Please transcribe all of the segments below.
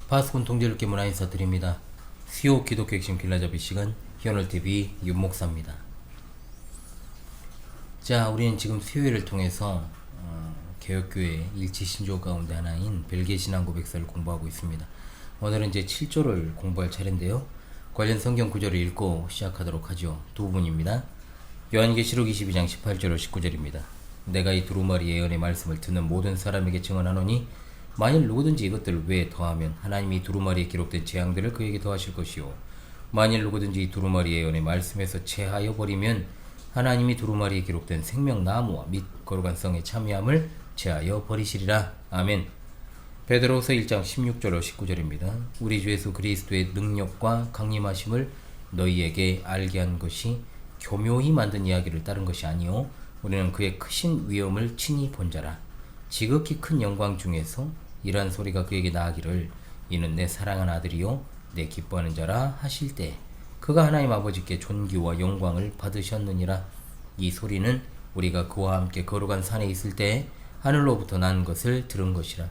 파스콘 통제롭게 문화 인사드립니다. 수요 기독교 핵심 길라잡이 시간 히어널TV 윤목사입니다. 자, 우리는 지금 수요일을 통해서 개혁교회 일치신조 가운데 하나인 벨기에 고백서를 공부하고 있습니다. 오늘은 이제 7조를 공부할 차례인데요. 관련 성경 구절을 읽고 시작하도록 하죠. 두 부분입니다. 요한계시록 22장 18절로 19절입니다. 내가 이 두루마리 예언의 말씀을 듣는 모든 사람에게 증언하노니 만일 누구든지 이것들을 외에 더하면 하나님이 두루마리에 기록된 재앙들을 그에게 더하실 것이요 만일 누구든지 이 두루마리 예언의 말씀에서 제하여 버리면 하나님이 두루마리에 기록된 생명나무와 및 거룩한 성의 참여함을 제하여 버리시리라. 아멘. 베드로후서 1장 16절로 19절입니다. 우리 주 예수 그리스도의 능력과 강림하심을 너희에게 알게 한 것이 교묘히 만든 이야기를 따른 것이 아니요 우리는 그의 크신 위엄을 친히 본 자라. 지극히 큰 영광 중에서 이러한 소리가 그에게 나가기를 이는 내 사랑하는 아들이요 내 기뻐하는 자라 하실 때 그가 하나님 아버지께 존귀와 영광을 받으셨느니라. 이 소리는 우리가 그와 함께 거룩한 산에 있을 때 하늘로부터 난 것을 들은 것이라.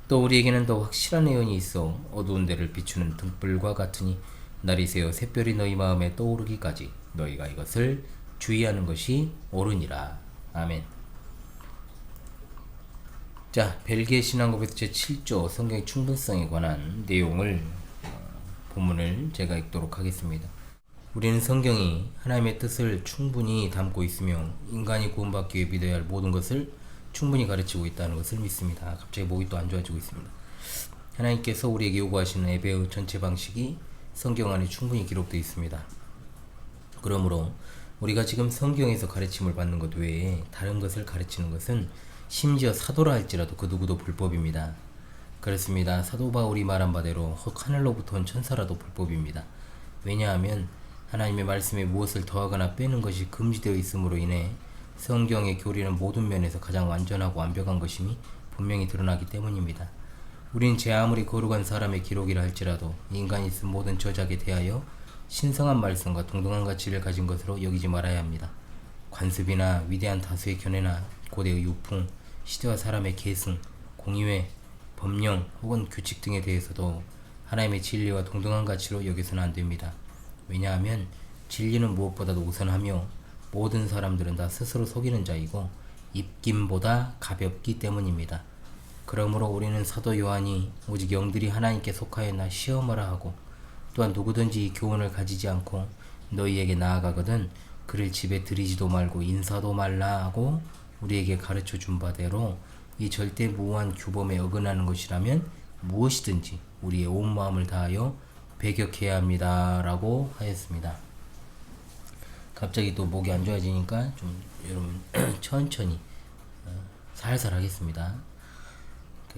또 우리에게는 더 확실한 예언이 있어 어두운 데를 비추는 등불과 같으니 날이 새어 샛별이 너희 마음에 떠오르기까지 너희가 이것을 주의하는 것이 옳으니라. 아멘. 자, 벨기에 신앙고백 제7조 성경의 충분성에 관한 내용을 본문을 제가 읽도록 하겠습니다. 우리는 성경이 하나님의 뜻을 충분히 담고 있으며 인간이 구원받기 위해 믿어야 할 모든 것을 충분히 가르치고 있다는 것을 믿습니다. 갑자기 목이 또 안 좋아지고 있습니다. 하나님께서 우리에게 요구하시는 예배의 전체 방식이 성경 안에 충분히 기록되어 있습니다. 그러므로 우리가 지금 성경에서 가르침을 받는 것 외에 다른 것을 가르치는 것은 심지어 사도라 할지라도 그 누구도 불법입니다. 그렇습니다. 사도 바울이 말한 바대로 혹 하늘로부터 온 천사라도 불법입니다. 왜냐하면 하나님의 말씀에 무엇을 더하거나 빼는 것이 금지되어 있으므로 인해 성경의 교리는 모든 면에서 가장 완전하고 완벽한 것임이 분명히 드러나기 때문입니다. 우린 제 아무리 거룩한 사람의 기록이라 할지라도 인간이 쓴 모든 저작에 대하여 신성한 말씀과 동등한 가치를 가진 것으로 여기지 말아야 합니다. 관습이나 위대한 다수의 견해나 고대의 유풍, 시대와 사람의 계승, 공의회, 법령 혹은 규칙 등에 대해서도 하나님의 진리와 동등한 가치로 여겨서는 안 됩니다. 왜냐하면 진리는 무엇보다도 우선하며 모든 사람들은 다 스스로 속이는 자이고 입김보다 가볍기 때문입니다. 그러므로 우리는 사도 요한이 오직 영들이 하나님께 속하였나 시험하라 하고 또한 누구든지 이 교훈을 가지지 않고 너희에게 나아가거든 그를 집에 들이지도 말고 인사도 말라 하고 우리에게 가르쳐 준 바대로 이 절대 무한 규범에 어긋나는 것이라면 무엇이든지 우리의 온 마음을 다하여 배격해야 합니다 라고 하였습니다. 갑자기 또 목이 안 좋아지니까 좀 여러분 천천히 살살 하겠습니다.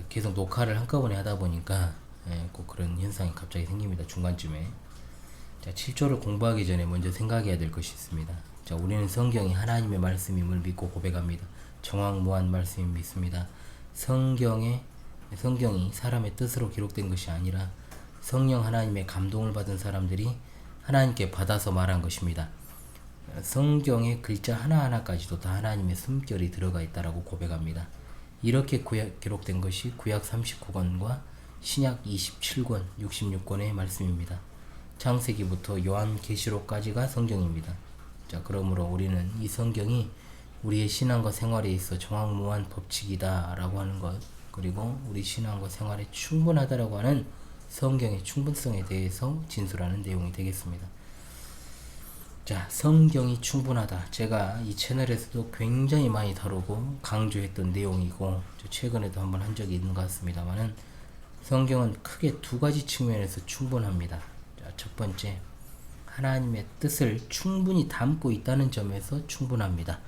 계속 녹화를 한꺼번에 하다 보니까 꼭 그런 현상이 갑자기 생깁니다. 중간쯤에. 자, 7조를 공부하기 전에 먼저 생각해야 될 것이 있습니다. 자, 우리는 성경이 하나님의 말씀임을 믿고 고백합니다. 정확무한 말씀임을 믿습니다. 성경이 사람의 뜻으로 기록된 것이 아니라 성령 하나님의 감동을 받은 사람들이 하나님께 받아서 말한 것입니다. 성경의 글자 하나하나까지도 다 하나님의 숨결이 들어가 있다라고 고백합니다. 이렇게 기록된 것이 구약 39권과 신약 27권, 66권의 말씀입니다. 창세기부터 요한계시록까지가 성경입니다. 자, 그러므로 우리는 이 성경이 우리의 신앙과 생활에 있어 정확무한 법칙이다 라고 하는 것, 그리고 우리 신앙과 생활에 충분하다라고 하는 성경의 충분성에 대해서 진술하는 내용이 되겠습니다. 자, 성경이 충분하다. 제가 이 채널에서도 굉장히 많이 다루고 강조했던 내용이고 최근에도 한번 한 적이 있는 것 같습니다만은 성경은 크게 두 가지 측면에서 충분합니다. 자, 첫 번째, 하나님의 뜻을 충분히 담고 있다는 점에서 충분합니다.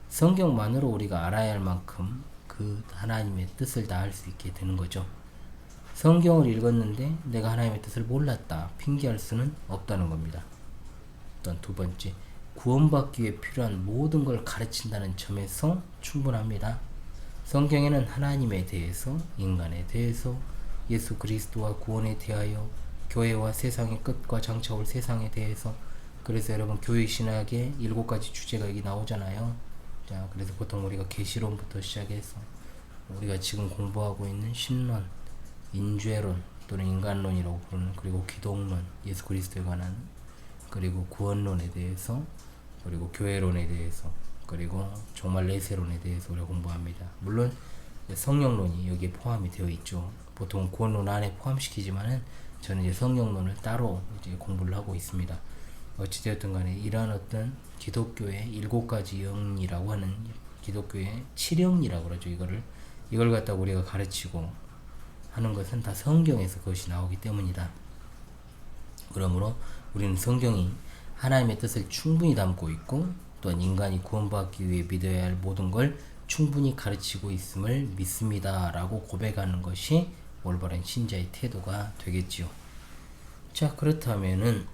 성경만으로 우리가 알아야 할 만큼 그 하나님의 뜻을 다 알 수 있게 되는 거죠. 성경을 읽었는데 내가 하나님의 뜻을 몰랐다 핑계할 수는 없다는 겁니다. 또한 두 번째, 구원받기 위해 필요한 모든 걸 가르친다는 점에서 충분합니다. 성경에는 하나님에 대해서, 인간에 대해서, 예수 그리스도와 구원에 대하여, 교회와 세상의 끝과 장차 올 세상에 대해서, 그래서 여러분 교회 신학의 7가지 주제가 여기 나오잖아요. 자, 그래서 보통 우리가 계시론부터 시작해서 우리가 지금 공부하고 있는 신론, 인죄론, 또는 인간론이라고 부르는, 그리고 기독론, 예수 그리스도에 관한, 그리고 구원론에 대해서, 그리고 교회론에 대해서, 그리고 종말 내세론에 대해서 우리가 공부합니다. 물론 성령론이 여기에 포함이 되어 있죠. 보통 구원론 안에 포함시키지만은 저는 이제 성령론을 따로 이제 공부를 하고 있습니다. 어찌되었든 간에 이러한 어떤 기독교의 7가지 영이라고 하는, 기독교의 7영이라고 그러죠. 이걸 갖다가 우리가 가르치고 하는 것은 다 성경에서 그것이 나오기 때문이다. 그러므로 우리는 성경이 하나님의 뜻을 충분히 담고 있고, 또한 인간이 구원받기 위해 믿어야 할 모든 걸 충분히 가르치고 있음을 믿습니다 라고 고백하는 것이 올바른 신자의 태도가 되겠지요. 자, 그렇다면은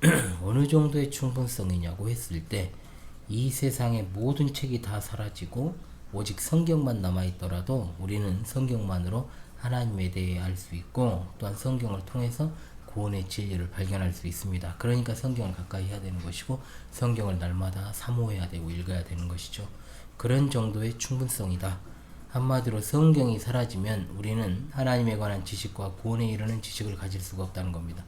어느 정도의 충분성이냐고 했을 때, 이 세상의 모든 책이 다 사라지고 오직 성경만 남아있더라도 우리는 성경만으로 하나님에 대해 알 수 있고, 또한 성경을 통해서 구원의 진리를 발견할 수 있습니다. 그러니까 성경을 가까이 해야 되는 것이고, 성경을 날마다 사모해야 되고 읽어야 되는 것이죠. 그런 정도의 충분성이다. 한마디로 성경이 사라지면 우리는 하나님에 관한 지식과 구원에 이르는 지식을 가질 수가 없다는 겁니다.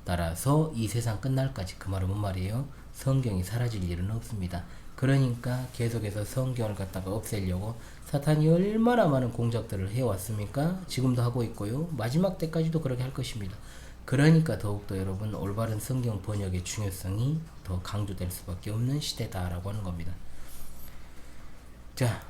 따라서 이 세상 끝날까지, 그 말은 뭔 말이에요? 성경이 사라질 일은 없습니다. 그러니까 계속해서 성경을 갖다가 없애려고 사탄이 얼마나 많은 공작들을 해왔습니까? 지금도 하고 있고요. 마지막 때까지도 그렇게 할 것입니다. 그러니까 더욱더 여러분, 올바른 성경 번역의 중요성이 더 강조될 수밖에 없는 시대다라고 하는 겁니다. 자,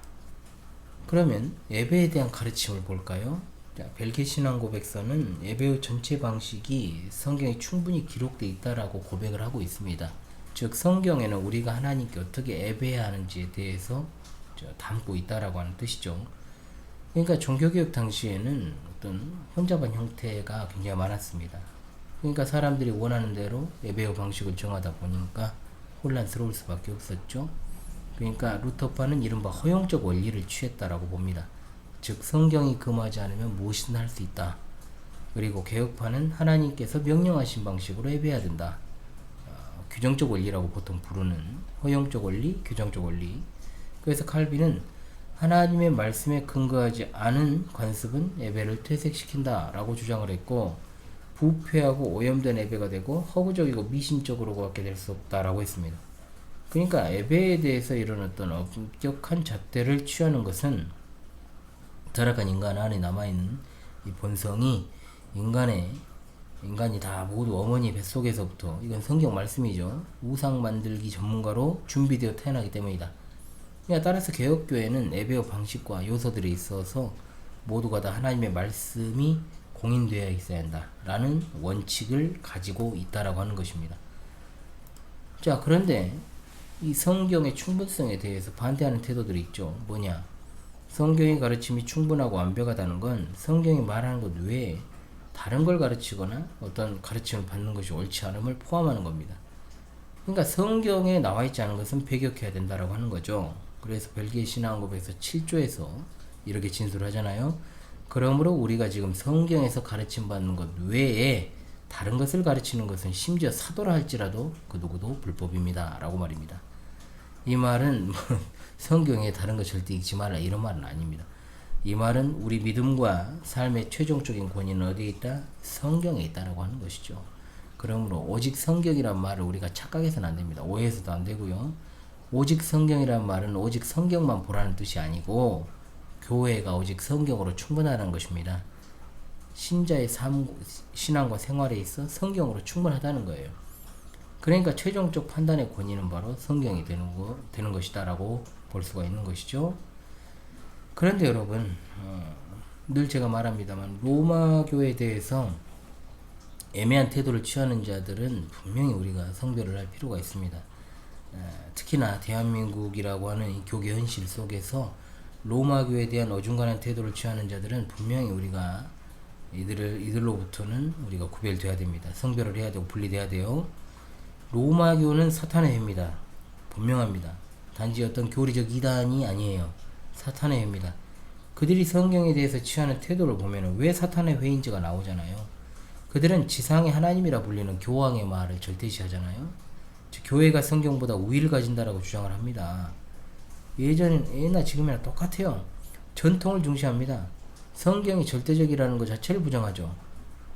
그러면 예배에 대한 가르침을 볼까요? 자, 벨기 신앙 고백서는 예배의 전체 방식이 성경에 충분히 기록되어 있다라고 고백을 하고 있습니다. 즉, 성경에는 우리가 하나님께 어떻게 예배해야 하는지에 대해서 담고 있다라고 하는 뜻이죠. 그러니까 종교개혁 당시에는 어떤 혼잡한 형태가 굉장히 많았습니다. 그러니까 사람들이 원하는 대로 예배의 방식을 정하다 보니까 혼란스러울 수밖에 없었죠. 그러니까 루터파는 이른바 허용적 원리를 취했다라고 봅니다. 즉, 성경이 금하지 않으면 무엇이든 할 수 있다. 그리고 개혁파는 하나님께서 명령하신 방식으로 예배해야 된다. 규정적 원리라고 보통 부르는 허용적 원리, 규정적 원리. 그래서 칼빈은 하나님의 말씀에 근거하지 않은 관습은 예배를 퇴색시킨다 라고 주장을 했고, 부패하고 오염된 예배가 되고 허구적이고 미신적으로 갖게 될 수 없다라고 했습니다. 그러니까 예배에 대해서 이런 어떤 엄격한 잣대를 취하는 것은 타락한 인간 안에 남아있는 이 본성이 인간이 다 모두 어머니 뱃속에서부터, 이건 성경 말씀이죠, 우상 만들기 전문가로 준비되어 태어나기 때문이다. 그러니까 따라서 개혁교회는 예배의 방식과 요소들이 있어서 모두가 다 하나님의 말씀이 공인되어 있어야 한다라는 원칙을 가지고 있다라고 하는 것입니다. 자, 그런데 이 성경의 충분성에 대해서 반대하는 태도들이 있죠. 뭐냐? 성경의 가르침이 충분하고 완벽하다는 건 성경이 말하는 것 외에 다른 걸 가르치거나 어떤 가르침을 받는 것이 옳지 않음을 포함하는 겁니다. 그러니까 성경에 나와 있지 않은 것은 배격해야 된다라고 하는 거죠. 그래서 벨기에 신앙고백서 7조에서 이렇게 진술을 하잖아요. 그러므로 우리가 지금 성경에서 가르침 받는 것 외에 다른 것을 가르치는 것은 심지어 사도라 할지라도 그 누구도 불법입니다 라고 말입니다. 이 말은 성경에 다른 거 절대 읽지 마라 이런 말은 아닙니다. 이 말은 우리 믿음과 삶의 최종적인 권위는 어디에 있다? 성경에 있다라고 하는 것이죠. 그러므로 오직 성경이란 말을 우리가 착각해서는 안 됩니다. 오해해서도 안 되고요. 오직 성경이란 말은 오직 성경만 보라는 뜻이 아니고 교회가 오직 성경으로 충분하다는 것입니다. 신자의 신앙과 생활에 있어 성경으로 충분하다는 거예요. 그러니까 최종적 판단의 권위는 바로 성경이 되는 것이다 라고 볼 수가 있는 것이죠. 그런데 여러분, 늘 제가 말합니다만 로마 교회에 대해서 애매한 태도를 취하는 자들은 분명히 우리가 성별을 할 필요가 있습니다. 특히나 대한민국이라고 하는 이 교계 현실 속에서 로마 교회에 대한 어중간한 태도를 취하는 자들은 분명히 우리가 이들로부터는 우리가 구별돼야 됩니다. 성별을 해야 되고 분리돼야 돼요. 로마 교는 사탄의 회입니다. 분명합니다. 단지 어떤 교리적 이단이 아니에요. 사탄의 회입니다. 그들이 성경에 대해서 취하는 태도를 보면 왜 사탄의 회인지가 나오잖아요. 그들은 지상의 하나님이라 불리는 교황의 말을 절대시하잖아요. 교회가 성경보다 우위를 가진다라고 주장을 합니다. 예나 지금이나 똑같아요. 전통을 중시합니다. 성경이 절대적이라는 것 자체를 부정하죠.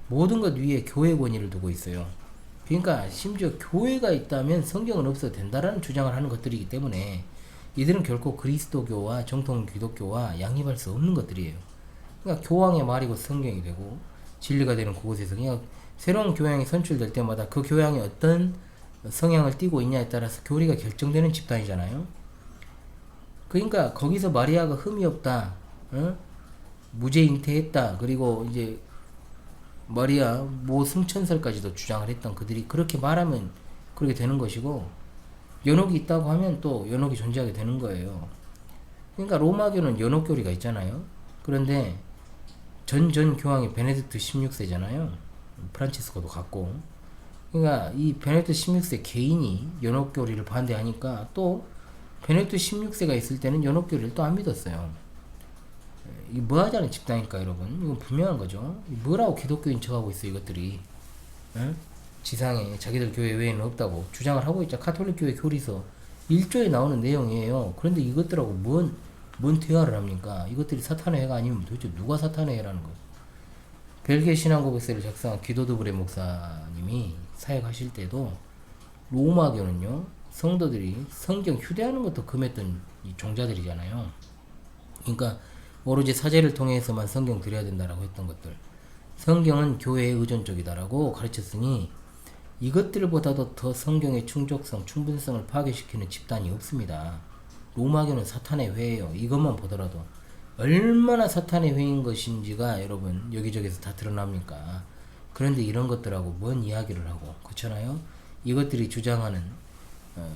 모든 것 위에 교회 권위를 두고 있어요. 그러니까 심지어 교회가 있다면 성경은 없어도 된다라는 주장을 하는 것들이기 때문에 이들은 결코 그리스도교와 정통 기독교와 양립할 수 없는 것들이에요. 그러니까 교황의 말이고 성경이 되고 진리가 되는 그곳에서 그냥 새로운 교양이 선출될 때마다 그 교양이 어떤 성향을 띠고 있냐에 따라서 교리가 결정되는 집단이잖아요. 그러니까 거기서 마리아가 흠이 없다, 무죄 잉태했다, 그리고 이제 마리아 모 승천설까지도 주장을 했던 그들이 그렇게 말하면 그렇게 되는 것이고, 연옥이 있다고 하면 또 연옥이 존재하게 되는 거예요. 그러니까 로마교는 연옥교리가 있잖아요. 그런데 전 교황이 베네딕트 16세잖아요. 프란치스코도 같고. 그러니까 이 베네딕트 16세 개인이 연옥교리를 반대하니까 또 베네딕트 16세가 있을 때는 연옥교리를 또 안 믿었어요. 이게 뭐 하자는 집단일까, 여러분? 이건 분명한 거죠. 뭐라고 기독교인 척하고 있어, 이것들이. 응? 지상에 자기들 교회 외에는 없다고 주장을 하고 있자. 가톨릭 교회 교리서 1조에 나오는 내용이에요. 그런데 이것들하고 뭔 대화를 합니까? 이것들이 사탄의 해가 아니면 도대체 누가 사탄의 해라는 거예요? 벨기에 신앙고백서를 작성한 기도드브레 목사님이 사역하실 때도 로마교는요, 성도들이 성경 휴대하는 것도 금했던 이 종자들이잖아요. 그러니까 오로지 사제를 통해서만 성경 드려야 된다라고 했던 것들, 성경은 교회에 의존적이다라고 가르쳤으니 이것들보다도 더 성경의 충족성, 충분성을 파괴시키는 집단이 없습니다. 로마교는 사탄의 회예요. 이것만 보더라도 얼마나 사탄의 회인 것인지가 여러분 여기저기서 다 드러납니까? 그런데 이런 것들하고 뭔 이야기를 하고, 그렇잖아요? 이것들이 주장하는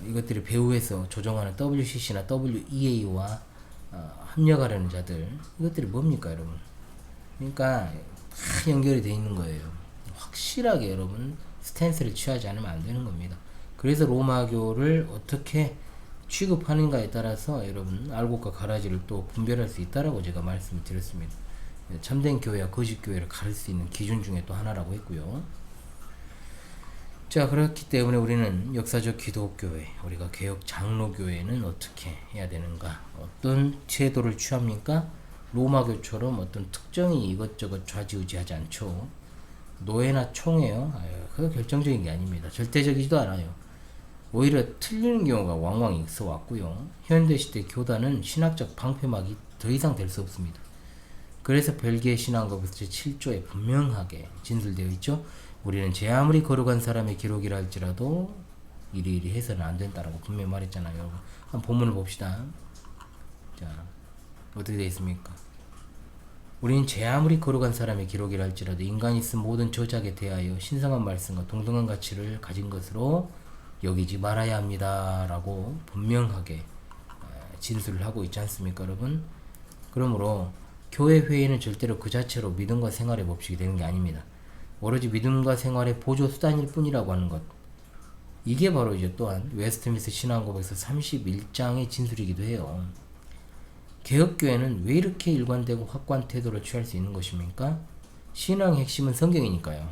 이것들이 배후에서 조종하는 WCC나 WEA와 합력하려는 자들, 이것들이 뭡니까, 여러분? 그러니까 다 연결이 돼 있는 거예요. 확실하게 여러분 스탠스를 취하지 않으면 안 되는 겁니다. 그래서 로마교를 어떻게 취급하는가에 따라서 여러분 알곡과 가라지를 또 분별할 수 있다라고 제가 말씀을 드렸습니다. 참된 교회와 거짓 교회를 가릴 수 있는 기준 중에 또 하나라고 했고요. 자, 그렇기 때문에 우리는 역사적 기독교회, 우리가 개혁 장로교회는 어떻게 해야 되는가? 어떤 제도를 취합니까? 로마교처럼 어떤 특정이 이것저것 좌지우지하지 않죠. 노예나 총회요? 그거 결정적인 게 아닙니다. 절대적이지도 않아요. 오히려 틀리는 경우가 왕왕 있어 왔고요. 현대시대 교단은 신학적 방패막이 더 이상 될 수 없습니다. 그래서 벨기에 신앙법에서 제7조에 분명하게 진술되어 있죠. 우리는 제 아무리 거룩한 사람의 기록이라 할지라도 이리이리 해서는 안 된다라고 분명히 말했잖아요. 여러분, 한번 본문을 봅시다. 자, 어떻게 되어 있습니까? 우리는 제 아무리 거룩한 사람의 기록이라 할지라도 인간이 쓴 모든 저작에 대하여 신성한 말씀과 동등한 가치를 가진 것으로 여기지 말아야 합니다 라고 분명하게 진술을 하고 있지 않습니까, 여러분? 그러므로 교회 회의는 절대로 그 자체로 믿음과 생활의 법칙이 되는 게 아닙니다. 오로지 믿음과 생활의 보조 수단일 뿐이라고 하는 것, 이게 바로 이제 또한 웨스트민스터 신앙고백서 31장의 진술이기도 해요. 개혁교회는 왜 이렇게 일관되고 확고한 태도를 취할 수 있는 것입니까? 신앙의 핵심은 성경이니까요.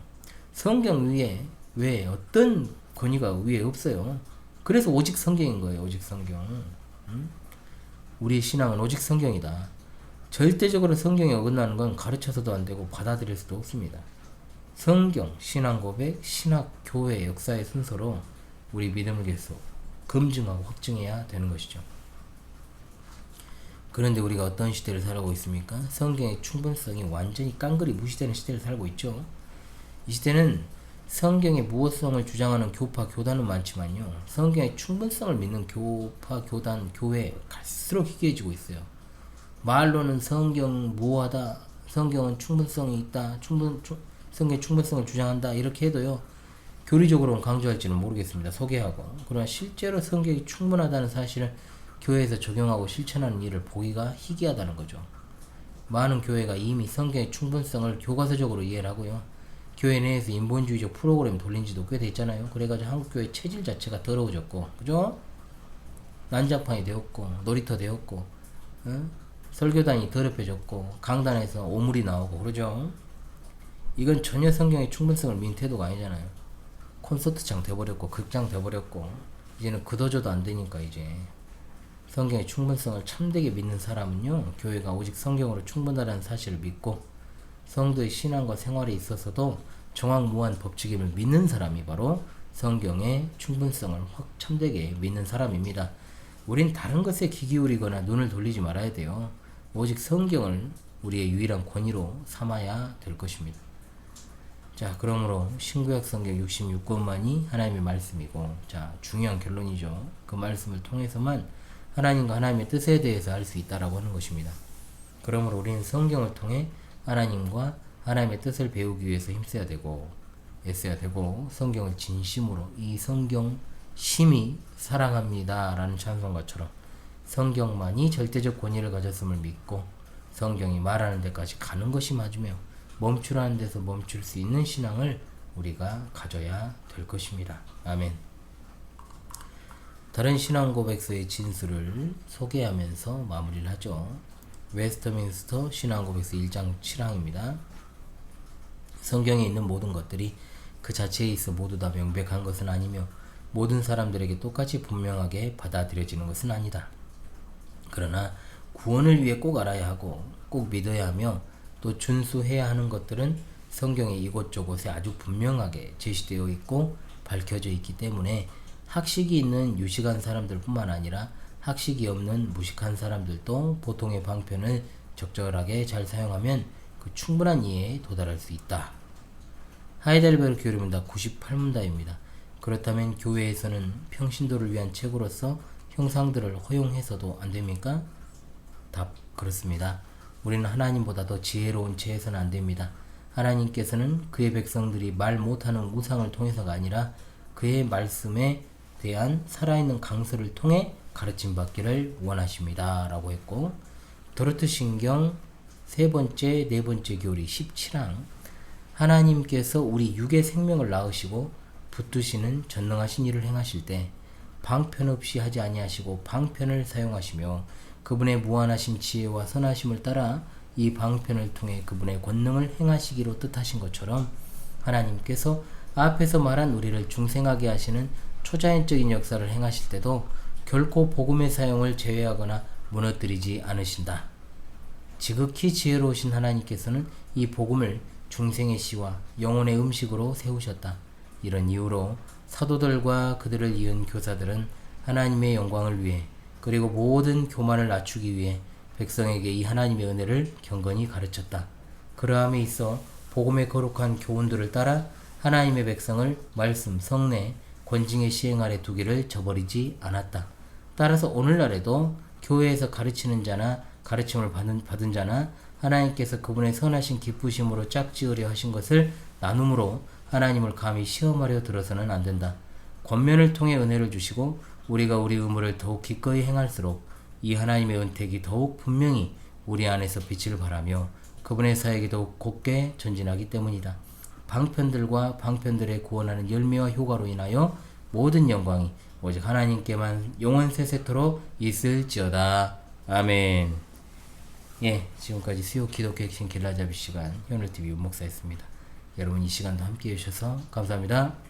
성경 위에 왜 어떤 권위가 위에 없어요. 그래서 오직 성경인 거예요. 오직 성경. 우리의 신앙은 오직 성경이다. 절대적으로 성경에 어긋나는 건 가르쳐서도 안 되고 받아들일 수도 없습니다. 성경, 신앙고백, 신학, 교회, 역사의 순서로 우리 믿음을 계속 검증하고 확증해야 되는 것이죠. 그런데 우리가 어떤 시대를 살고 있습니까? 성경의 충분성이 완전히 깡그리 무시되는 시대를 살고 있죠. 이 시대는 성경의 무엇성을 주장하는 교파, 교단은 많지만요, 성경의 충분성을 믿는 교파, 교단, 교회 갈수록 희귀해지고 있어요. 말로는 성경 무하다, 성경은 충분성이 있다, 성경의 충분성을 주장한다 이렇게 해도요, 교리적으로는 강조할지는 모르겠습니다. 소개하고. 그러나 실제로 성경이 충분하다는 사실을 교회에서 적용하고 실천하는 일을 보기가 희귀하다는 거죠. 많은 교회가 이미 성경의 충분성을 교과서적으로 이해를 하고요, 교회 내에서 인본주의적 프로그램 돌린 지도 꽤 됐잖아요. 그래가지고 한국교회 체질 자체가 더러워졌고, 그죠? 난장판이 되었고, 놀이터 되었고, 설교단이 더럽혀졌고, 강단에서 오물이 나오고, 그러죠? 이건 전혀 성경의 충분성을 믿는 태도가 아니잖아요. 콘서트장 돼버렸고, 극장 돼버렸고, 이제는 그도저도 안 되니까 이제 성경의 충분성을 참되게 믿는 사람은요, 교회가 오직 성경으로 충분하다는 사실을 믿고 성도의 신앙과 생활에 있어서도 정확무한 법칙임을 믿는 사람이 바로 성경의 충분성을 확 참되게 믿는 사람입니다. 우린 다른 것에 귀 기울이거나 눈을 돌리지 말아야 돼요. 오직 성경을 우리의 유일한 권위로 삼아야 될 것입니다. 자, 그러므로 신구약 성경 66권만이 하나님의 말씀이고, 자, 중요한 결론이죠. 그 말씀을 통해서만 하나님과 하나님의 뜻에 대해서 알 수 있다라고 하는 것입니다. 그러므로 우리는 성경을 통해 하나님과 하나님의 뜻을 배우기 위해서 힘써야 되고 애써야 되고, 성경을 진심으로 이 성경 심히 사랑합니다 라는 찬송가처럼 성경만이 절대적 권위를 가졌음을 믿고 성경이 말하는 데까지 가는 것이 맞으며 멈추라는 데서 멈출 수 있는 신앙을 우리가 가져야 될 것입니다. 아멘. 다른 신앙 고백서의 진술을 소개하면서 마무리를 하죠. 웨스터민스터 신앙 고백서 1장 7항입니다. 성경에 있는 모든 것들이 그 자체에 있어 모두 다 명백한 것은 아니며 모든 사람들에게 똑같이 분명하게 받아들여지는 것은 아니다. 그러나 구원을 위해 꼭 알아야 하고 꼭 믿어야 하며 또 준수해야 하는 것들은 성경의 이곳저곳에 아주 분명하게 제시되어 있고 밝혀져 있기 때문에 학식이 있는 유식한 사람들 뿐만 아니라 학식이 없는 무식한 사람들도 보통의 방편을 적절하게 잘 사용하면 그 충분한 이해에 도달할 수 있다. 하이델베르크 교리문답 98문답입니다. 그렇다면 교회에서는 평신도를 위한 책으로서 형상들을 허용해서도 안됩니까? 답, 그렇습니다. 우리는 하나님보다 더 지혜로운 채에서는 안됩니다. 하나님께서는 그의 백성들이 말 못하는 우상을 통해서가 아니라 그의 말씀에 대한 살아있는 강서를 통해 가르침 받기를 원하십니다 라고 했고, 도르트 신경 세 번째, 네 번째 교리 17항, 하나님께서 우리 육의 생명을 낳으시고 붙드시는 전능하신 일을 행하실 때 방편 없이 하지 아니하시고 방편을 사용하시며 그분의 무한하신 지혜와 선하심을 따라 이 방편을 통해 그분의 권능을 행하시기로 뜻하신 것처럼 하나님께서 앞에서 말한 우리를 중생하게 하시는 초자연적인 역사를 행하실 때도 결코 복음의 사용을 제외하거나 무너뜨리지 않으신다. 지극히 지혜로우신 하나님께서는 이 복음을 중생의 씨와 영혼의 음식으로 세우셨다. 이런 이유로 사도들과 그들을 이은 교사들은 하나님의 영광을 위해 그리고 모든 교만을 낮추기 위해 백성에게 이 하나님의 은혜를 경건히 가르쳤다. 그러함에 있어 복음의 거룩한 교훈들을 따라 하나님의 백성을 말씀, 성례, 권징의 시행 아래 두기를 저버리지 않았다. 따라서 오늘날에도 교회에서 가르치는 자나 가르침을 받은 자나 하나님께서 그분의 선하신 기쁘심으로 짝지으려 하신 것을 나눔으로 하나님을 감히 시험하려 들어서는 안 된다. 권면을 통해 은혜를 주시고 우리가 우리 의무를 더욱 기꺼이 행할수록 이 하나님의 은택이 더욱 분명히 우리 안에서 빛을 발하며 그분의 사역이 더욱 곱게 전진하기 때문이다. 방편들과 방편들의 구원하는 열매와 효과로 인하여 모든 영광이 오직 하나님께만 영원 세세토록 있을지어다. 아멘. 예, 지금까지 수요 기독교 핵심 길라잡이 시간 현울TV 윤목사였습니다. 여러분 이 시간도 함께 해주셔서 감사합니다.